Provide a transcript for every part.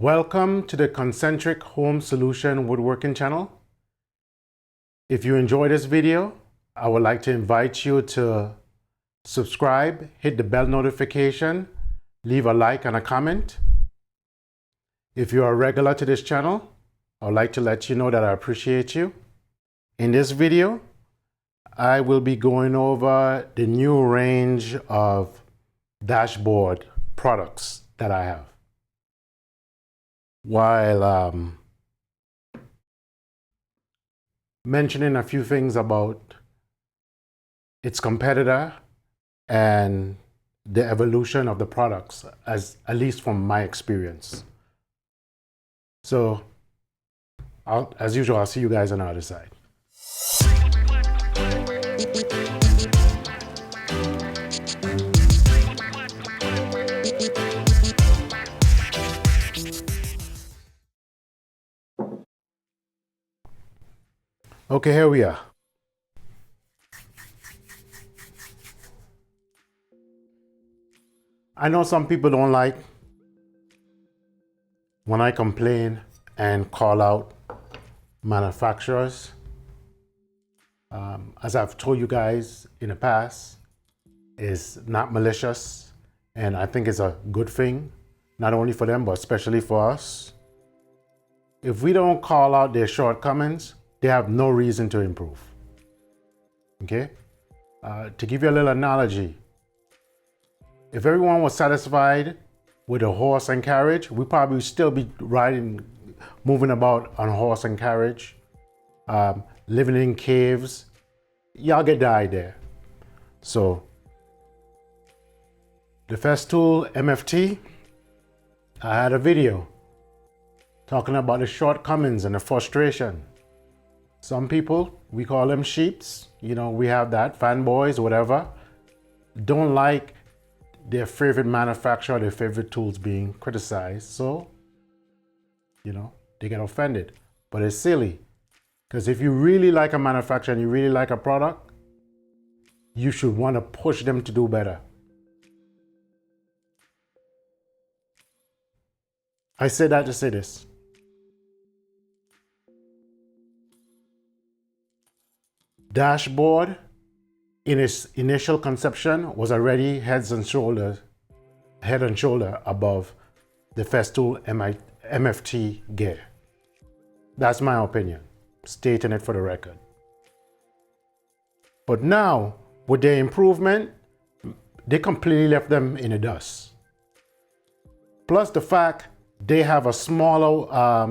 Welcome to the Concentric Home Solution Woodworking channel. If you enjoy this video, I would like to invite you to subscribe, hit the bell notification, leave a like and a comment. If you are a regular to this channel, I would like to let you know that I appreciate you. In this video, I will be going over the new range of dashboard products that I have. While mentioning a few things about its competitor and the evolution of the products, at least from my experience. So, as usual, I'll see you guys on the other side. Okay, here we are. I know some people don't like when I complain and call out manufacturers. As I've told you guys in the past, it's not malicious, and I think it's a good thing, not only for them, but especially for us. If we don't call out their shortcomings, they have no reason to improve. Okay? To give you a little analogy, if everyone was satisfied with a horse and carriage, we'd probably still be moving about on horse and carriage, living in caves. Y'all get the idea. So, the Festool'S MFT, I had a video talking about the shortcomings and the frustration. Some people, we call them sheeps, you know, we have that, fanboys, whatever, don't like their favorite manufacturer, their favorite tools being criticized. So, you know, they get offended. But it's silly, because if you really like a manufacturer and you really like a product, you should want to push them to do better. I say that to say this. Dashboard, in its initial conception, was already head and shoulder above the Festool'S MFT gear. That's my opinion, stating it for the record. But now, with their improvement, they completely left them in the dust. Plus the fact they have a smaller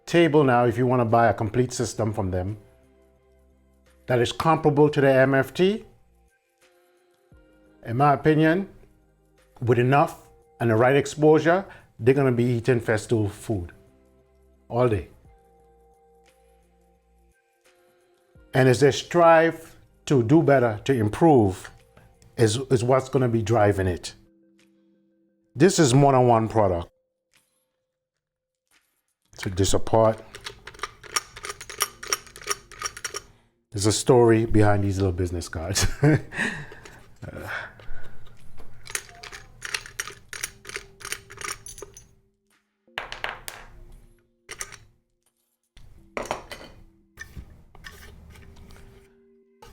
table now if you want to buy a complete system from them that is comparable to the MFT. In my opinion, with enough and the right exposure, they're going to be eating Festool food all day. And as they strive to do better, to improve, is what's going to be driving it. This is more than one product. Take this apart. There's a story behind these little business cards.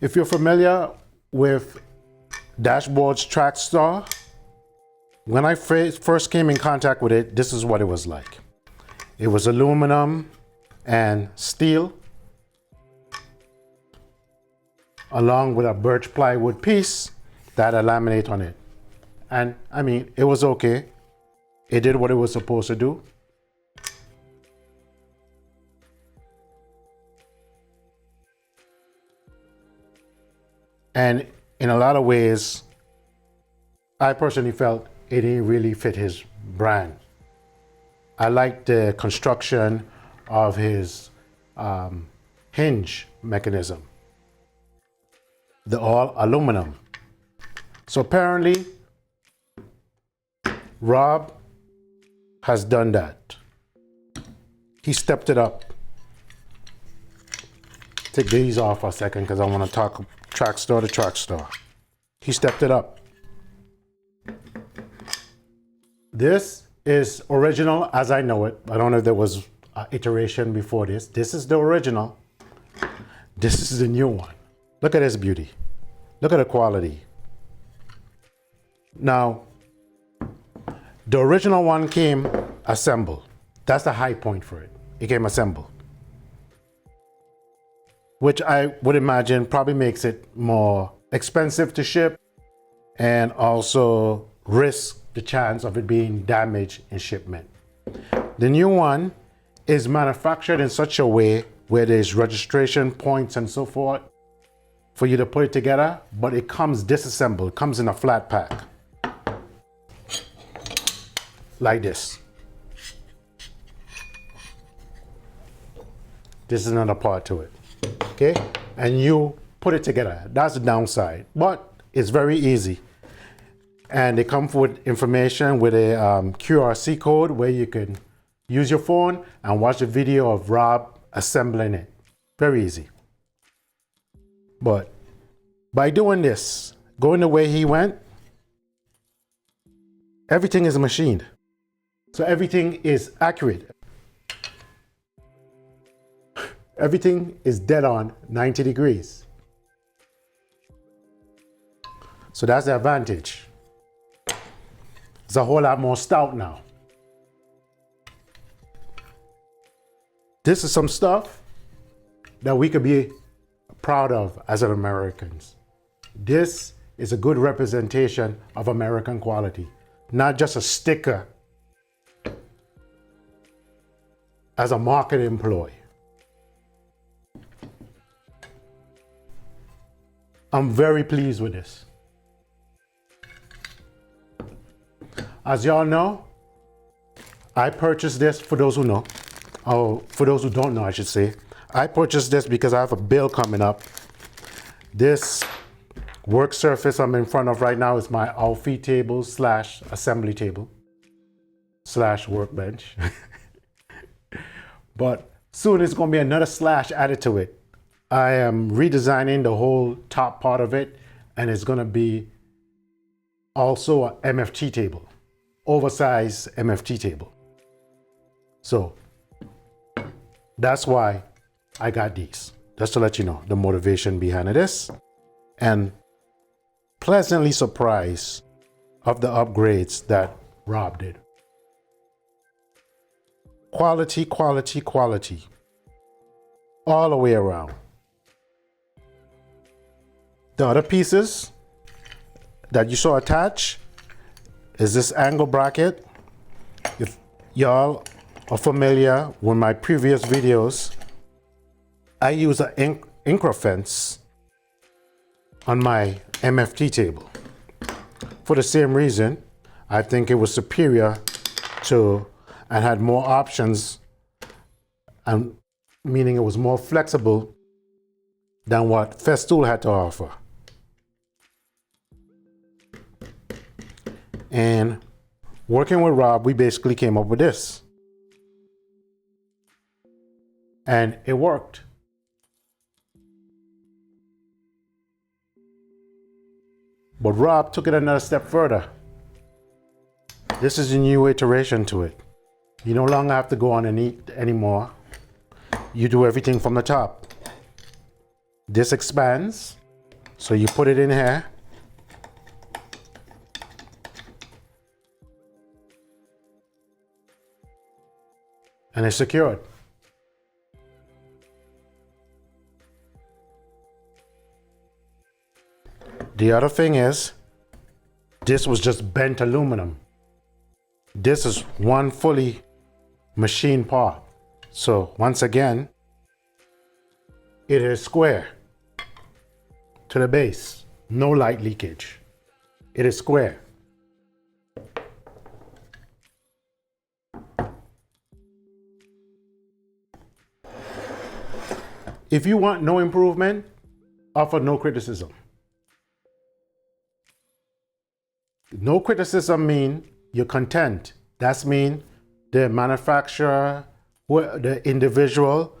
If you're familiar with Dashboard's track star, when I first came in contact with it, this is what it was like. It was aluminum and steel, along with a birch plywood piece that had laminate on it. And I mean, it was okay. It did what it was supposed to do. And in a lot of ways, I personally felt it didn't really fit his brand. I liked the construction of his hinge mechanism. The all aluminum. So apparently, Rob has done that. He stepped it up. Take these off for a second because I want to talk track star to track star. He stepped it up. This is original as I know it. I don't know if there was an iteration before this. This is the original. This is the new one. Look at this beauty. Look at the quality. Now, the original one came assembled. That's the high point for it. It came assembled, which I would imagine probably makes it more expensive to ship and also risk the chance of it being damaged in shipment. The new one is manufactured in such a way where there's registration points and so forth for you to put it together, but it comes disassembled. It comes in a flat pack like this. This is another part to it, okay? And you put it together. That's the downside, but it's very easy. And they come with information with a QRC code where you can use your phone and watch a video of Rob assembling it. Very easy. But by doing this, going the way he went, everything is machined. So everything is accurate. Everything is dead on 90 degrees. So that's the advantage. It's a whole lot more stout now. This is some stuff that we could be proud of as Americans. This is a good representation of American quality, not just a sticker as a marketing ploy. I'm very pleased with this. As y'all know, I purchased this, for those who know, or for those who don't know, I should say. I purchased this because I have a bill coming up. This work surface I'm in front of right now is my Alfie table / assembly table / workbench. But soon it's going to be another / added to it. I am redesigning the whole top part of it, and it's going to be also a MFT table, oversized MFT table. So that's why I got these, just to let you know the motivation behind this, and pleasantly surprised of the upgrades that Rob did. Quality, quality, quality, all the way around. The other pieces that you saw attached is this angle bracket. If y'all are familiar with my previous videos, I use an Incra fence on my MFT table. For the same reason, I think it was superior to and had more options, and meaning it was more flexible than what Festool had to offer. And working with Rob, we basically came up with this. And it worked. But Rob took it another step further. This is a new iteration to it. You no longer have to go underneath anymore. You do everything from the top. This expands, so you put it in here. And it's secured. The other thing is, this was just bent aluminum. This is one fully machined part. So once again, it is square to the base. No light leakage. It is square. If you want no improvement, offer no criticism. No criticism mean you're content. That's mean the manufacturer, the individual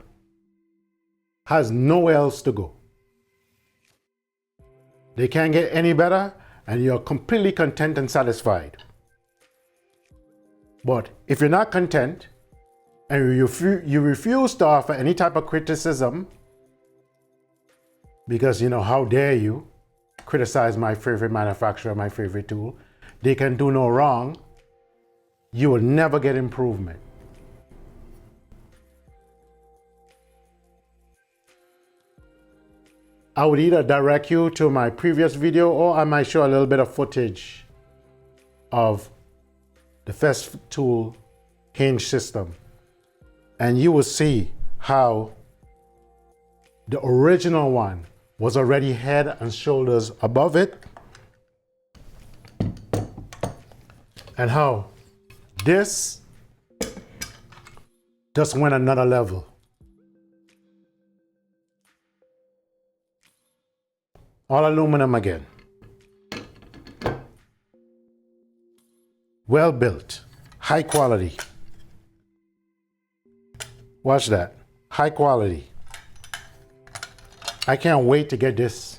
has nowhere else to go. They can't get any better, and you're completely content and satisfied. But if you're not content and you refuse to offer any type of criticism, because how dare you criticize my favorite manufacturer, my favorite tool, they can do no wrong, you will never get improvement. I would either direct you to my previous video, or I might show a little bit of footage of the Festool'S hinge system. And you will see how the original one was already head and shoulders above it, and how this just went another level. All aluminum again. Well built, high quality. Watch that, high quality. I can't wait to get this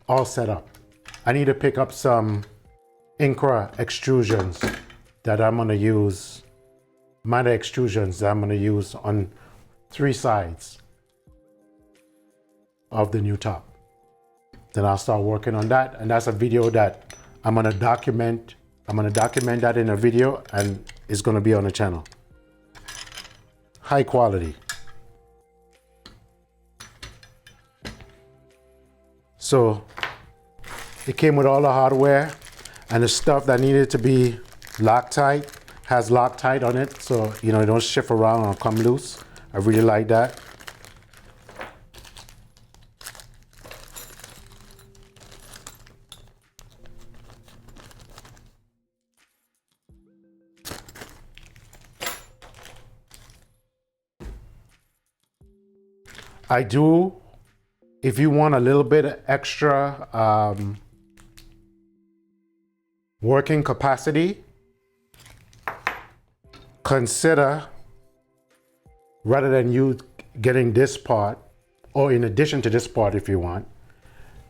all set up. I need to pick up some Incra extrusions that I'm gonna use, miter extrusions that I'm gonna use on 3 sides of the new top. Then I'll start working on that, and that's a video that I'm gonna document. I'm gonna document that in a video, and it's gonna be on the channel. High quality. So it came with all the hardware, and the stuff that needed to be Loctite has Loctite on it, so it don't shift around or come loose. I really like that. I do, if you want a little bit extra working capacity, consider, rather than you getting this part, or in addition to this part if you want,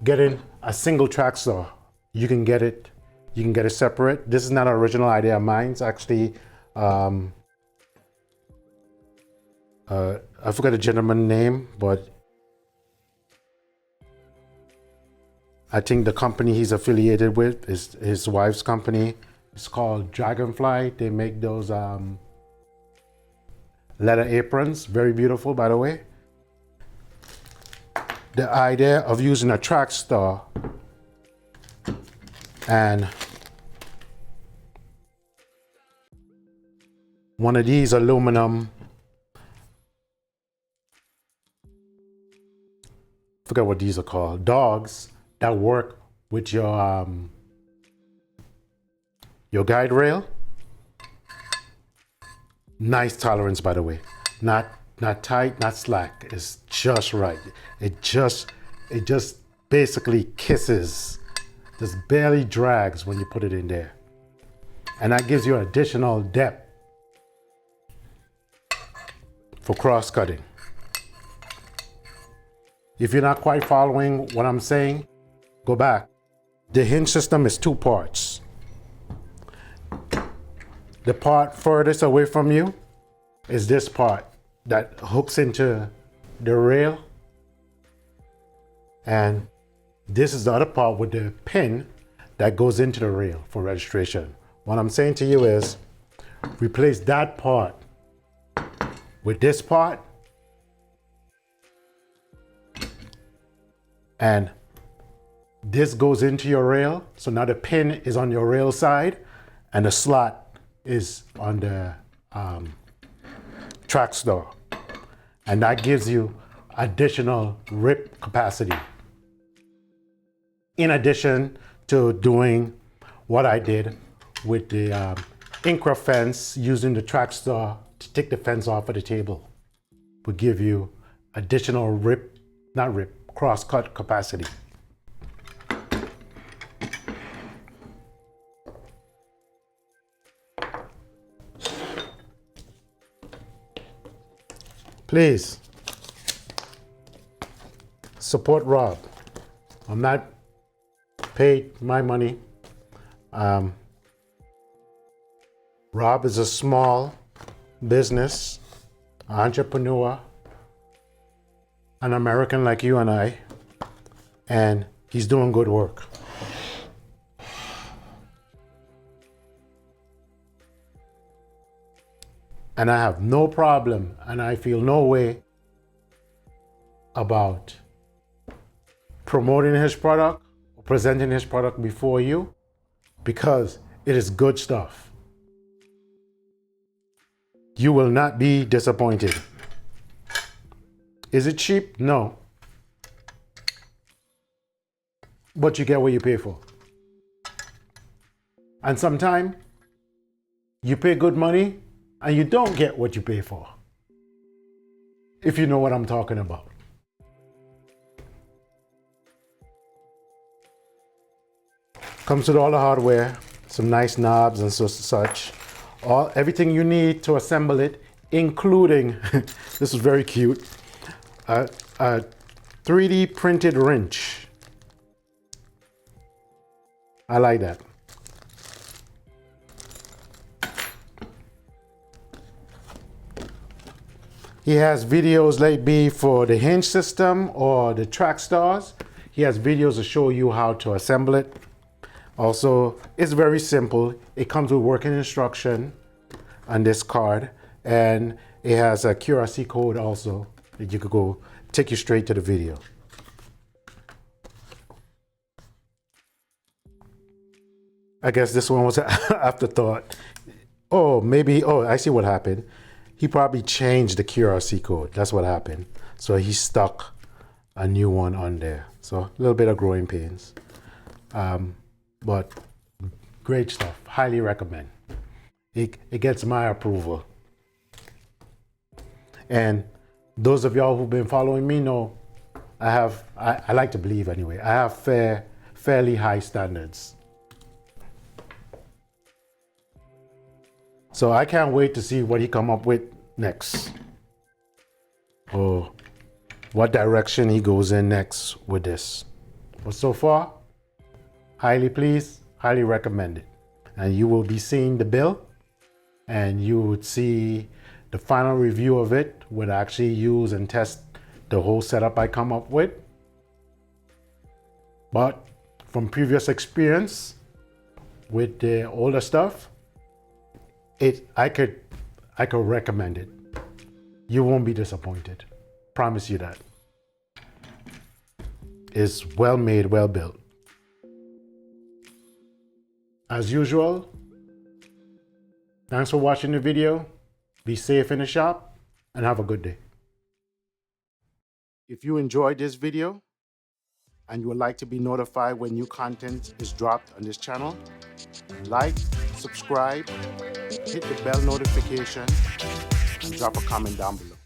getting a single track saw. You can get it separate. This is not an original idea of mine. It's actually, I forgot the gentleman's name, but I think the company he's affiliated with is his wife's company. It's called Dragonfly. They make those leather aprons, very beautiful, by the way. The idea of using a track saw and one of these aluminum, forget what these are called, dogs that work with your guide rail. Nice tolerance, by the way. Not tight, not slack. It's just right. It just basically kisses. Just barely drags when you put it in there. And that gives you additional depth for cross cutting. If you're not quite following what I'm saying, go back. The hinge system is 2 parts. The part furthest away from you is this part that hooks into the rail. And this is the other part with the pin that goes into the rail for registration. What I'm saying to you is replace that part with this part, and this goes into your rail. So now the pin is on your rail side and the slot is on the track saw. And that gives you additional rip capacity. In addition to doing what I did with the Incra fence, using the track saw to take the fence off of the table, would give you additional cross-cut capacity. Please support Rob. I'm not paid my money. Rob is a small business, entrepreneur, an American like you and I, and he's doing good work. And I have no problem, and I feel no way about promoting his product, or presenting his product before you, because it is good stuff. You will not be disappointed. Is it cheap? No. But you get what you pay for. And sometimes you pay good money and you don't get what you pay for. If you know what I'm talking about. Comes with all the hardware, some nice knobs and such. Everything you need to assemble it, including, this is very cute, a 3D printed wrench. I like that. He has videos lately for the hinge system or the track stars. He has videos to show you how to assemble it. Also, it's very simple. It comes with working instruction on this card, and it has a QRC code also that you could go take you straight to the video. I guess this one was an afterthought. I see what happened. He probably changed the QRC code. That's what happened. So he stuck a new one on there. So a little bit of growing pains. But great stuff. Highly recommend. It gets my approval. And those of y'all who've been following me know I like to believe anyway, I have fairly high standards. So I can't wait to see what he come up with next, or what direction he goes in next with this. But so far, highly pleased, highly recommended. And you will be seeing the bill, and you would see the final review of it, would actually use and test the whole setup I come up with. But from previous experience with the older stuff, I could recommend it. You won't be disappointed. Promise you that. It's well made, well built. As usual, thanks for watching the video. Be safe in the shop and have a good day. If you enjoyed this video and you would like to be notified when new content is dropped on this channel, like, subscribe, hit the bell notification, and drop a comment down below.